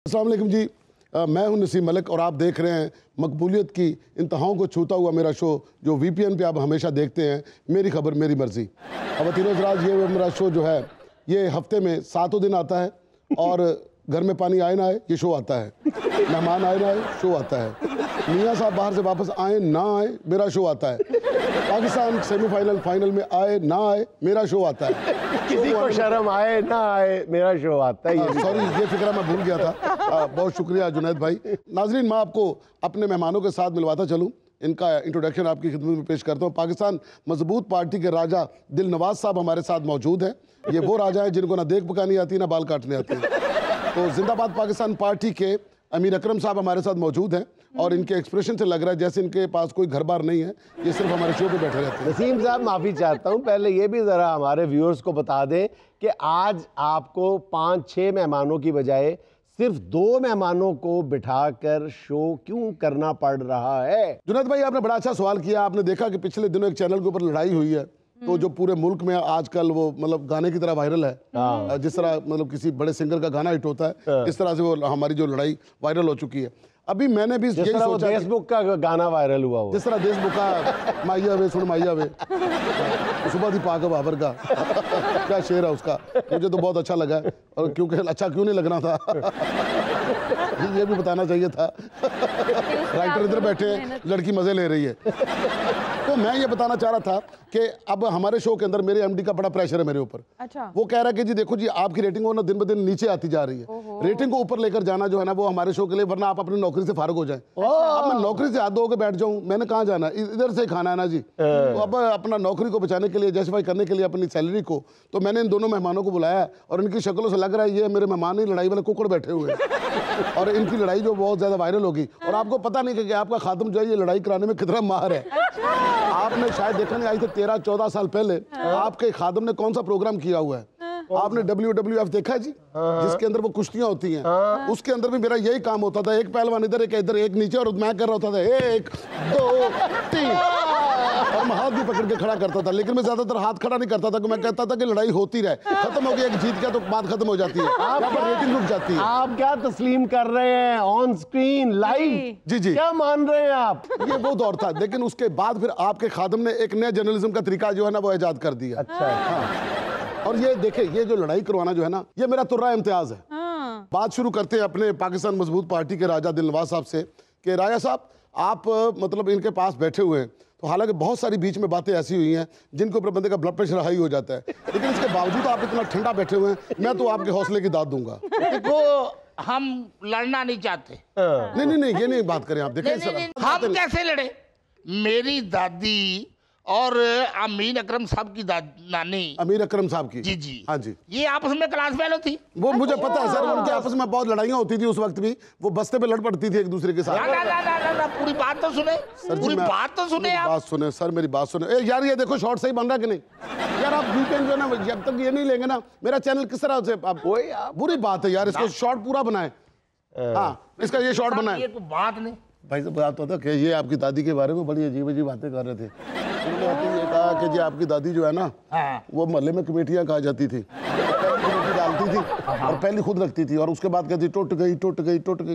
अस्सलाम वालेकुम जी। मैं हूं नसीम मलिक और आप देख रहे हैं मकबूलियत की इंतहाओं को छूता हुआ मेरा शो जो VPN पे आप हमेशा देखते हैं, मेरी खबर मेरी मर्जी। ख़वातीन हज़रात, ये मेरा शो जो है ये हफ्ते में 7 दिन आता है और घर में पानी आए ना आए ये शो आता है, मेहमान आए ना आए शो आता है, मियाँ साहब बाहर से वापस आए ना आए मेरा शो आता है, पाकिस्तान सेमीफाइनल फाइनल में आए ना आए मेरा शो आता है, किसी को शर्म आए ना आए मेरा शो आता है। सॉरी ये फिक्रा मैं भूल गया था। बहुत शुक्रिया जुनैद भाई। नाजरीन, मैं आपको अपने मेहमानों के साथ मिलवाता चलूं, इनका इंट्रोडक्शन आपकी खिदमत में पेश करता हूं। पाकिस्तान मजबूत पार्टी के राजा दिल नवाज साहब हमारे साथ मौजूद हैं। ये वो राजा हैं जिनको ना देख पकानी आती ना बाल काटने आते हैं। तो जिंदाबाद पाकिस्तान पार्टी के अमीर अकरम साहब हमारे साथ मौजूद हैं और इनके एक्सप्रेशन से लग रहा है जैसे इनके पास कोई घर बार नहीं है, ये सिर्फ हमारे शो पे बैठे रहते हैं। नसीम साहब, माफ़ी चाहता हूँ, पहले ये भी ज़रा हमारे व्यूअर्स को बता दें कि आज आपको 5-6 मेहमानों की बजाय सिर्फ 2 मेहमानों को बिठाकर शो क्यों करना पड़ रहा है? जुनैद भाई, आपने बड़ा अच्छा सवाल किया। आपने देखा कि पिछले दिनों एक चैनल के ऊपर लड़ाई हुई है, तो जो पूरे मुल्क में आजकल वो मतलब गाने की तरह वायरल है, जिस तरह मतलब किसी बड़े सिंगर का गाना हिट होता है, इस तरह से वो हमारी जो लड़ाई वायरल हो चुकी है। अभी मैंने भी जिस तरह देशमुख का गाना वायरल हुआ हो, जिस तरह देशमुख का माइया वे सुन माइया वे सुबह थी पाक बाबर का क्या शेर है उसका, मुझे तो बहुत अच्छा लगा है। और क्योंकि अच्छा क्यों नहीं लगना था ये भी बताना चाहिए था। राइटर इधर बैठे हैं, लड़की मजे ले रही है। तो मैं ये बताना चाह रहा था कि अब हमारे शो के अंदर मेरे MD का बड़ा प्रेशर है मेरे ऊपर। अच्छा। वो कह रहा है कि जी देखो जी, आपकी रेटिंग वो ना दिन ब दिन नीचे आती जा रही है। रेटिंग को ऊपर लेकर जाना जो है ना वो हमारे शो के लिए, वरना आप अपनी नौकरी से फारिग हो जाएं। अब मैं नौकरी से हाथ धो के बैठ जाऊं, मैंने कहाँ जाना, इधर से खाना है ना जी। तो अब अपना नौकरी को बचाने के लिए, जस्टिफाई करने के लिए अपनी सैलरी को, तो मैंने इन दोनों मेहमानों को बुलाया और इनकी शक्लों से लग रहा है ये मेरे मेहमान ही लड़ाई वाले कुकड़ बैठे हुए हैं और इनकी लड़ाई जो बहुत ज्यादा वायरल होगी। और आपको पता नहीं कि आपका खादिम जो है ये लड़ाई कराने में कितना माहिर है। आपने शायद देखा नहीं, आज से 13-14 साल पहले आपके खादिम ने कौन सा प्रोग्राम किया हुआ है? आपने WWF देखा जी, जिसके अंदर वो कुश्तियां होती हैं, उसके अंदर भी मेरा यही काम होता था, एक पहलवान इधर एक इधर एक नीचे, और मैं कर रहा होता था 1 2 3 और मैं हाथ भी पकड़ के खड़ा करता था। लेकिन मैं ज्यादातर हाथ खड़ा नहीं करता था, कि मैं कहता था कि लड़ाई होती रहे, खत्म हो गई, एक जीत गया तो बात खत्म हो जाती है, यहाँ पर रेटिंग रुक जाती है। आप क्या तस्लीम कर रहे हैं ऑन स्क्रीन लाइव? जी जी, क्या मान रहे हैं आप? ये वो दौर था। लेकिन उसके बाद फिर आपके खादिम ने एक नया जर्नलिज्म का तरीका जो है ना वो ईजाद कर दिया। अच्छा। हाँ। और ये देखे, ये जो लड़ाई करवाना जो है ना, ये मेरा तुर्रा इम्तियाज है। बात शुरू करते हैं अपने पाकिस्तान मजबूत पार्टी के राजा दिल नवाज साहब से कि राजा साहब, आप मतलब इनके पास बैठे हुए हैं, तो हालांकि बहुत सारी बीच में बातें ऐसी हुई हैं जिनके ऊपर बंदे का ब्लड प्रेशर हाई हो जाता है, लेकिन इसके बावजूद आप इतना ठंडा बैठे हुए हैं। मैं तो आपके हौसले की दाद दूंगा। देखो, हम लड़ना नहीं चाहते। नहीं नहीं नहीं, ये नहीं बात करें आप। देखें हम कैसे लड़े? मेरी दादी और अमीर अकरम साहब की नानी, अमीर अकरम साहब की, जी जी, हाँ जी, ये आपस में क्लास फेलो थी। वो मुझे पता है सर, उनके आपस में बहुत लड़ाइयाँ होती थी। उस वक्त भी वो बस्ते पे लड़ पड़ती थी एक दूसरे के साथ। ना, पूरी बात तो सुने, पूरी बात तो सुने आप। बात सुने सर, मेरी बात सुने। यार ये देखो शॉर्ट सही बन रहा है कि नहीं? यार आप वीकेंड जो है ना, जब तक ये नहीं लेंगे ना मेरा चैनल किस तरह से, आप बुरी बात है यार, इसको शॉर्ट पूरा बनाए। हाँ, इसका ये शॉर्ट बनाए। ये तो बात नहीं भाई साहब, बात होता कि ये आपकी दादी के बारे में बड़ी अजीब अजीब बातें कर रहे थे। उन्होंने ये कहा कि जी आपकी दादी जो है ना, वो मोहल्ले में कमेटियां कहा जाती थी, कमेटी डालती थी और पहली खुद रखती थी, और उसके बाद कहती टूट गई टूट गई टूट गई।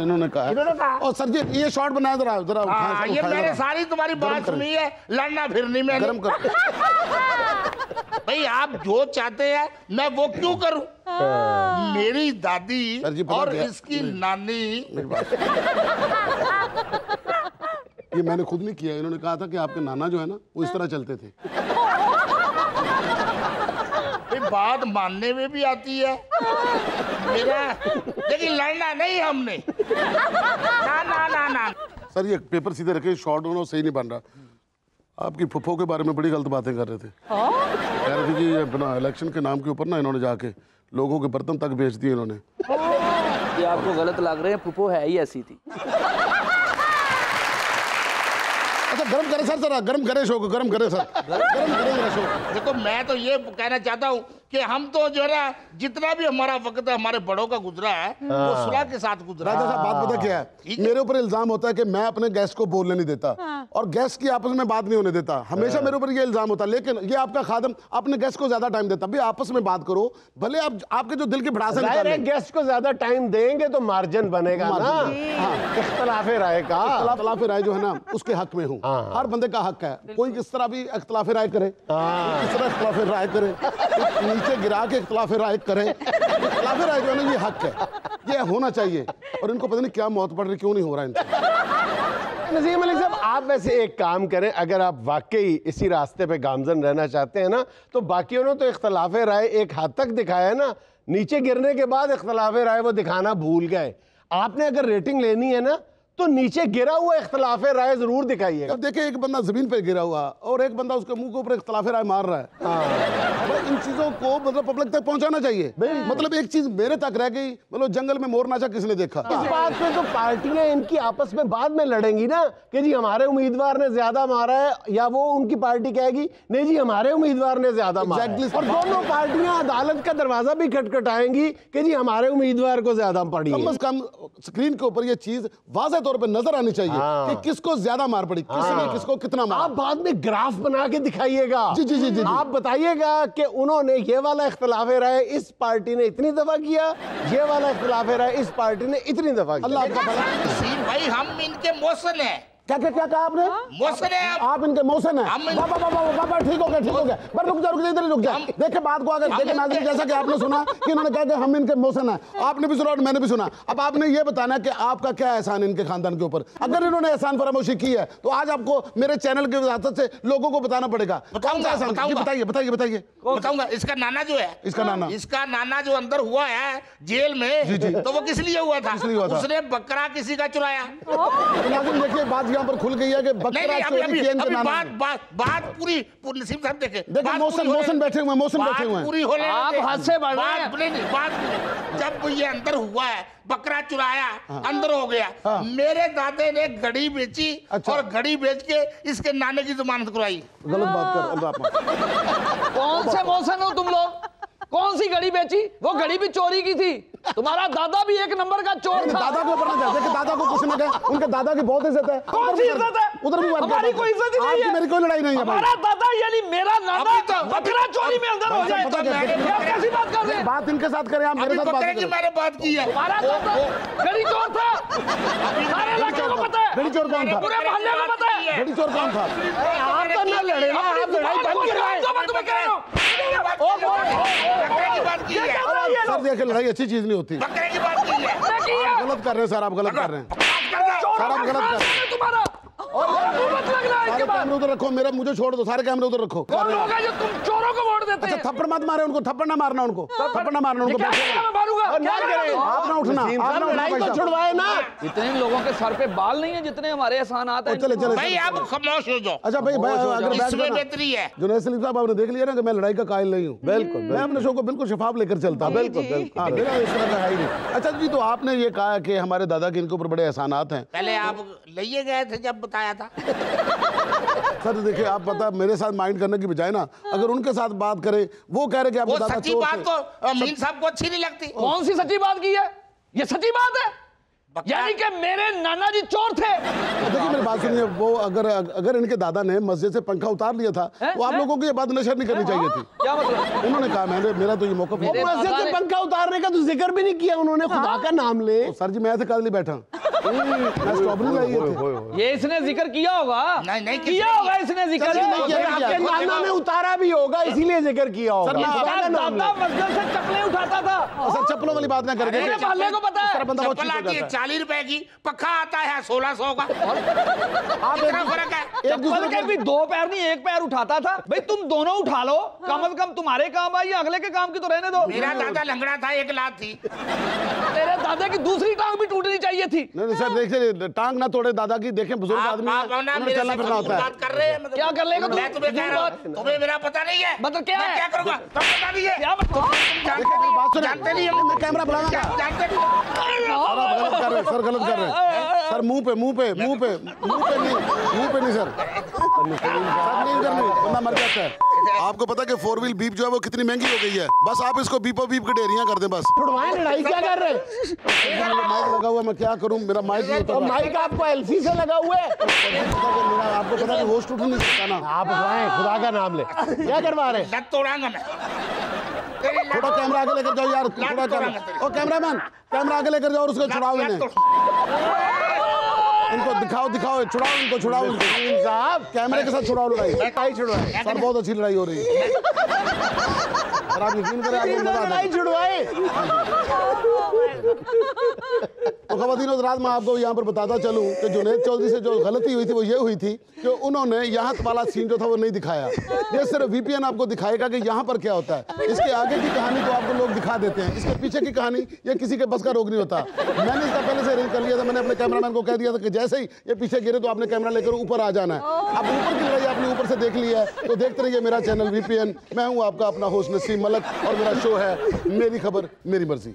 इन्होंने कहा। और सर जी ये शॉर्ट बनाया जरा जरा, ये मैंने सारी तुम्हारी बात सुनी है, लड़ना फिरनी में गरम कर। भाई आप जो चाहते हैं मैं वो क्यों करूं? मेरी दादी और इसकी नानी, ये मैंने खुद नहीं किया। इन्होंने कहा था कि आपके नाना जो है ना वो इस तरह चलते थे। बात मानने में भी आती है मेरा, लेकिन लड़ना नहीं हमने। ना ना ना ना सर, ये पेपर सीधे रखे, शॉर्ट होना सही नहीं बन रहा। आपकी फुफ्फो के बारे में बड़ी गलत बातें कर रहे थे। कह रहे थे कि ये बिना इलेक्शन के नाम के ऊपर ना इन्होंने जाके लोगों के बर्तन तक बेच दिए इन्होंने। ये आपको गलत लग रहे हैं, फुफ्फो है ही ऐसी थी। अच्छा गरम करे सर, जरा गरम करे शो को, गरम करे सर, गरम करे शो। देखो, मैं तो ये कहना चाहता हूँ कि हम तो जो है ना जितना भी हमारा वक्त है हमारे बड़ों का गुजरा है वो सुलह के साथ गुजरा राजा है। साहब बात पता क्या है, ठीक है। मेरे ऊपर इल्जाम होता है कि मैं अपने गेस्ट को बोलने नहीं देता और गेस्ट की आपस में बात नहीं होने देता, हमेशा मेरे ऊपर ये इल्जाम होता है। लेकिन ये आपका खादम अपने गेस्ट को ज्यादा टाइम देता, भी आपस में बात करो, भले आप आपके जो दिल की भड़ास है निकाल लें। गेस्ट को ज्यादा टाइम देंगे तो मार्जिन बनेगा ना, इख्तलाफे राय का। इख्तलाफ राय जो है ना उसके हक में हूँ, हर बंदे का हक है, कोई किस तरह भी इख्तलाफ राय करे, किस तरह इख्तलाफ राय करे, नीचे गिरा के इख्तलाफ राय करे। इख्तलाफ राय जो है ना ये हक है, ये होना चाहिए। और इनको पता नहीं क्या मौत पड़ रही, क्यों नहीं हो रहा इनसे। नजीम अली साहब, आप वैसे एक काम करें, अगर आप वाकई इसी रास्ते पे गामजन रहना चाहते हैं ना, तो बाकियों ने तो इख्तलाफ राय एक हद तक दिखाया ना, नीचे गिरने के बाद इख्तलाफ राय वो दिखाना भूल गए। आपने अगर रेटिंग लेनी है ना तो नीचे गिरा हुआ इख्तलाफ राय जरूर दिखाइएगा। अब देखिए एक बंदा जमीन पे गिरा हुआ और एक बंदा उसके मुंह के ऊपर इख्तलाफ राय मार रहा है। भाई इन चीजों को मतलब पब्लिक तक पहुंचाना चाहिए। मतलब एक चीज मेरे तक रह गई, मतलब जंगल में मोर नाचा किसने देखा। इस बात पे तो पार्टियां इनकी आपस में बाद में लड़ेंगी ना कि जी हमारे उम्मीदवार ने ज्यादा मारा है, या वो उनकी पार्टी कहेगी नहीं जी हमारे उम्मीदवार ने ज्यादा मारा है। Exactly. और दोनों पार्टियां अदालत का दरवाजा भी खटखटाएंगी कि जी हमारे उम्मीदवार को ज्यादा पड़ी कम है। से कम स्क्रीन के ऊपर ये चीज वाज़ेह तौर पे नजर आनी चाहिए कि किसको ज्यादा मार पड़ी, किसने किसको कितना मारा। आप बाद में ग्राफ बना के दिखाइएगा। जी, जी, जी, जी, जी। आप बताइएगा कि उन्होंने ये वाला इख्तलाफ राय इस पार्टी ने इतनी दफा किया, ये वाला इख्तलाफ राय इस पार्टी ने इतनी दफा किया। अल्लाह आपका भला। नसीम भाई हम इनके मौसन है, क्या क्या क्या कहा आपने? मौसन है आप इनके मौसन हैं। हम- बाबा बाबा बाबा ठीक हो गया, ठीक हो गया। बस रुक जा इधर ही रुक जा। देखिए बात को आगे देखिए नाज़रीन, जैसा कि आपने सुना कि इन्होंने कहा कि हम इनके मौसन हैं, आपने भी सुना और मैंने भी सुना। अब आपने ये बताना कि आपका क्या एहसान है इनके खानदान के ऊपर। अगर इन्होंने एहसान फरामोशी की है तो आज आपको मेरे चैनल की वजाहत से लोगों को बताना पड़ेगा। कौन सा एहसान? जी, बताइए बताइए बताइए। बताऊंगा। इसका नाना जो है, इसका नाना जो अंदर हुआ है जेल में, तो वो किस लिए हुआ था? किस लिए हुआ था? उसने बकरा किसी का चुराया। तो नाज़रीन देखिए बात यहाँ पर खुल गई है कि नहीं बकरा नहीं, चोरी किया इनके नाना बात ने। बात बात पूरी नसीम साहब देखे देखिए मौसन बैठे हुए हैं, मौसन बैठे हुए हैं। पूरी होने आप दे। हद से बढ़ रहे हैं। बात नहीं, बात पूरी। जब ये अंदर हुआ है, बकरा चुराया, अंदर हो गया, मेरे दादे ने घड़ी बेची अच्छा। और घड़ी बेच के इसके नाने की जमानत करवाई। गलत बात कर अल्लाह आपा। कौन से मौसम हो तुम लोग? कौन सी घड़ी बेची? वो घड़ी भी चोरी की थी। तुम्हारा दादा भी एक नंबर का चोर था। दादा को पता है, देखिए दादा को कुछ न कहे, उनके दादा की बहुत इज्जत है। कौन सी इज्जत है? उधर भी बात हमारी कर। कोई इज्जत ही नहीं आपकी है। मेरी कोई लड़ाई नहीं है भाई। हमारा दादा यानी मेरा नाना अभी तो- बकरा चोरी में अंदर हो जाए पता तो क्या- ये आप कैसी बात कर रहे हैं? बात इनके साथ करें, आप मेरे अभी साथ बात बकरे की करें। मैंने बात की है। हमारा दादा घड़ी चोर था। सारे इलाके को पता है। घड़ी चोर कौन था? पूरे मोहल्ले को पता है। घड़ी चोर कौन था? आप तो ना लड़े ना, आप लड़ाई बंद करवाएं। जो मैं तुम्हें कह रहा हूँ। बकरे की बात की है। सर देखिए लड़ाई अच्छी चीज नहीं होती। बकरे की बात की है। गलत कर रहे हैं सर, आप गलत कर रहे हैं सर, आप गलत कर रहे हैं। तुम्हारा और मत लग रहा है सारे इसके बाद। कैमरे उधर रखो, मेरा मुझे छोड़ दो, सारे कैमरे उधर रखो। कौन लोग हैं जो तुम चोरों को वोट देते अच्छा हैं? थप्पड़ मत मारे उनको, थप्पड़ ना मारना उनको, थप्पड़ ना मारना उनको। क्या करेगा? मैं मारूंगा। क्या करेगा? आप ना उठना, नसीम आप साहब ना उठना लड़ाई भाई तो साहब। छुड़वाए ना। इतने लोगों के सर पे बाल नहीं है जितने हमारे एहसानात हैं। चले चले भाई आप खामोश हो जाओ, अच्छा भाई अगर बैठ इसमें जाना। बेहतरी है। जुनैद सलीम साहब आपने देख लिया ना कि मैं लड़ाई का कायल नहीं हूँ। बिल्कुल मैं अपने शो को बिल्कुल शफाफ लेकर चलता हूँ। बिल्कुल बिल्कुल। हाँ, बिना इस तरह का है ही नहीं। अच्छा जी, तो आपने ये कहा कि हमारे दादा के इनके ऊपर बड़े एहसानात हैं। पहले आप लिए गए थे जब बताया था। सर देखिए आप पता मेरे साथ माइंड करने की बजाय ना अगर उनके साथ बात करें, वो कह रहे कि आपके वो दादा सच्ची चोर बात थे। तो मीन साहब को अच्छी नहीं लगती। कौन सी सच्ची बात की है? ये सच्ची बात है बकरा- यानी कि मेरे नाना जी चोर थे। देखिए मेरी बात सुनिए, वो अगर इनके दादा ने मस्जिद से पंखा उतार लिया था तो आप लोगों को ये बात नशर नहीं करनी चाहिए थी। क्या मतलब? उन्होंने कहा मेरा तो ये मौका वो मस्जिद से पंखा उतारने का तो जिक्र भी नहीं किया उन्होंने, खुदा का नाम ले। सर जी मैं ऐसे कल नहीं बैठा, मैं स्ट्रॉबेरी लाई थे। ये इसने जिक्र किया होगा। नहीं, किया होगा इसने जिक्र। चलिए, नहीं किया, नहीं आपके किया। नाना ने उतारा भी होगा इसीलिए जिक्र किया होगा। सर, मैं खुदा का नाम ले। दादा मस्जिद से चप्पलें उठाता था। सर चप्पलों वाली बात ना करें। पूरे मोहल्ले को पता है। सर बंदा बहुत चप्पल चीज़ हो आती है जाता है। 40 रुपए की, पक्का आता है 1600 का। आप कितना फर्क है? एक चप्पल दूसरे के भी को- 2 पैर नहीं 1 पैर उठाता था। भाई तुम दोनों उठा लो, कम से कम तुम्हारे काम आई, अगले के काम की तो रहने दो। मेरा दादा लंगड़ा था, एक लात थी। तेरे दादा की दूसरी टांग भी टूटनी चाहिए थी। नहीं सर देखिए टांग ना तोड़े दादा की, देखें बुजुर्ग आदमी है, आप ना उन्हें मेरे चलना से फिरना होता है। बात कर रहे हैं मतलब। क्या कर लेगा तू? मैं तुम्हें कह रहा हूँ, तुम्हें मेरा पता नहीं है। मतलब क्या मैं है? क्या करूंगा तब पता नहीं है। क्या मतलब? देखिए मेरी बात सुनिए, जानते नहीं हम। मैं कैमरा बुलाऊंगा। जानते नहीं। सर आप गलत कर रहे हैं, सर गलत कर रहे हैं। सर मुंह पे नहीं सर नहीं करनी बंदा मर जाता है। आपको पता है कि 4 व्हील बीप जो है वो कितनी महंगी हो गई है। बस आप इसको बीपो बीप के ढेरियां कर दें बस। छुड़वाएं, लड़ाई क्या कर रहे हैं? माइक लगा हुआ है, मैं क्या करूं, मेरा माइक नहीं उतर और रहा। माइक आपको एलसी से लगा हुआ है। आपको पता है कि होस्ट उठ नहीं सकता ना। आप उठवाएं, खुदा का नाम ले। क्या करवा रहे हैं? लत तोड़ांगा मैं। थोड़ा कैमरा आगे लेकर जाओ यार, थोड़ा कैमरा। ओ कैमरामैन, कैमरा आगे लेकर जाओ और उसको छुड़ाओ इन्हें। इनको दिखाओ, छुड़ाओ इनको। साहब कैमरे के साथ छुड़ाओ लड़ाई। लड़ाई छुड़वाए, सर बहुत अच्छी लड़ाई हो रही है। सर आप यकीन करें, आपको मजा आता लड़ाई है। छुड़वाए। तो ख़वातीन रात मैं आपको यहाँ पर बताता चलूँ कि जुनैद चौधरी से जो गलती हुई थी वो ये हुई थी कि उन्होंने यहाँ वाला सीन जो था वो नहीं दिखाया। ये सिर्फ VPN आपको दिखाएगा कि यहाँ पर क्या होता है। इसके आगे की कहानी तो आपको लोग दिखा देते हैं, इसके पीछे की कहानी ये किसी के बस का रोग नहीं होता। मैंने इसका पहले से अरेंज कर लिया था। मैंने अपने कैमरामैन को कह दिया था कि जैसे ही ये पीछे गिरे तो आपने कैमरा लेकर ऊपर आ जाना है। अब ऊपर की लड़ाई आपने ऊपर से देख ली है तो देखते रहिए मेरा चैनल VPN। मैं हूँ आपका अपना होस्ट नसीम मलक और मेरा शो है मेरी खबर मेरी मर्जी।